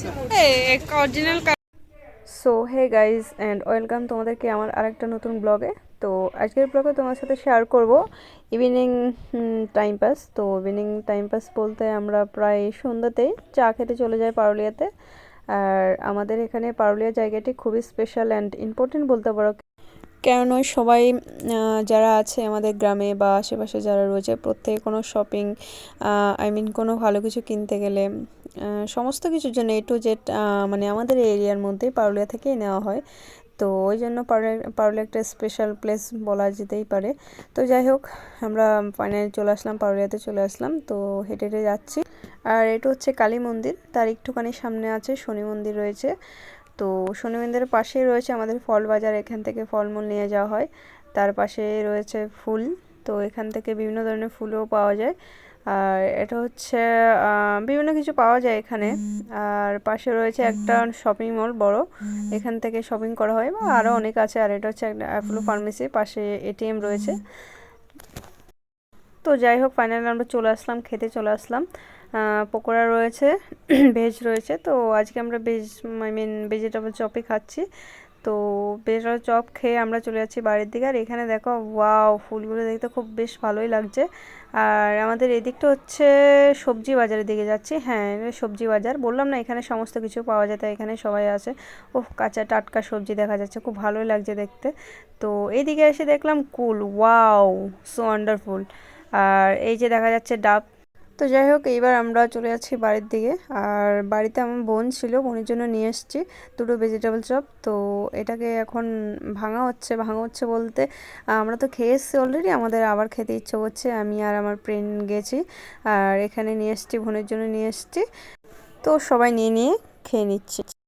एक original. So hey guys and welcome তোমাদেরকে আমার আরেকটা নতুন ব্লগে। তো আজকের ব্লগে তোমার সাথে শেয়ার করব ইভিনিং টাইম পাস। তো ইভিনিং টাইম পাস বলতে আমরা প্রায় সন্ধ্যাতেই চা খেতে চলে যাই পারুলিয়াতে। আর আমাদের এখানে পারুলিয়া জায়গাটি খুবই স্পেশাল অ্যান্ড ইম্পর্টেন্ট বলতে পারো, কেননা সবাই যারা আছে আমাদের গ্রামে বা আশেপাশে যারা রয়েছে প্রত্যেকে কোনো শপিং কোনো ভালো কিছু কিনতে গেলে সমস্ত কিছুর জন্য A to Z মানে আমাদের এই এরিয়ার মধ্যেই পারুলিয়া থেকেই নেওয়া হয়। তো ওই জন্য পারুলিয়া একটা স্পেশাল প্লেস বলা যেতেই পারে। তো যাই হোক, আমরা ফাইনালি চলে আসলাম, পারুলিয়াতে চলে আসলাম। তো হেঁটে হেঁটে যাচ্ছি। আর এটা হচ্ছে কালী মন্দির, তার একটুখানি সামনে আছে শনি মন্দির রয়েছে। তো শনি মন্দিরের পাশেই রয়েছে আমাদের ফল বাজার, এখান থেকে ফলমূল নিয়ে যাওয়া হয়। তার পাশে রয়েছে ফুল, তো এখান থেকে বিভিন্ন ধরনের ফুলও পাওয়া যায়। আর এটা হচ্ছে বিভিন্ন কিছু পাওয়া যায় এখানে। আর পাশে রয়েছে একটা শপিং মল বড়, এখান থেকে শপিং করা হয়, বা আরও অনেক আছে। আর এটা হচ্ছে একটা অ্যাপোলো ফার্মেসি, পাশে ATM রয়েছে। তো যাই হোক, ফাইনালি আমরা চলে আসলাম, খেতে চলে আসলাম। পকোড়া রয়েছে, ভেজ রয়েছে। তো আজকে আমরা ভেজ ভেজিটেবল চপই খাচ্ছি। তো ভেজিটেবল চপ খেয়ে আমরা চলে যাচ্ছি বাড়ির দিকে। আর এখানে দেখো, ওয়াও, ফুলগুলো দেখতে খুব বেশ ভালোই লাগছে। আর আমাদের এদিকটা হচ্ছে সবজি বাজারের দিকে যাচ্ছি। হ্যাঁ, সবজি বাজার বললাম না, এখানে সমস্ত কিছু পাওয়া যায়, তাই এখানে সবাই আসে। ওহ, কাঁচা টাটকা সবজি দেখা যাচ্ছে, খুব ভালোই লাগছে দেখতে। তো এইদিকে এসে দেখলাম কুল, ওয়াও, সো ওয়ান্ডারফুল। আর এই যে দেখা যাচ্ছে ডাব। তো যাই হোক, এইবার আমরা চলে যাচ্ছি বাড়ির দিকে। আর বাড়িতে আমার বোন ছিল, বোনের জন্য নিয়ে এসেছি দুটো ভেজিটেবল চপ। তো এটাকে এখন ভাঙা হচ্ছে বলতে আমরা তো খেয়ে এসেছি অলরেডি, আমাদের আবার খেতে ইচ্ছে করছে। আমি আর আমার ফ্রেন্ড গেছি, আর এখানে নিয়ে এসেছি, বোনের জন্য নিয়ে এসেছি। তো সবাই নিয়ে নিয়ে খেয়ে নিচ্ছি।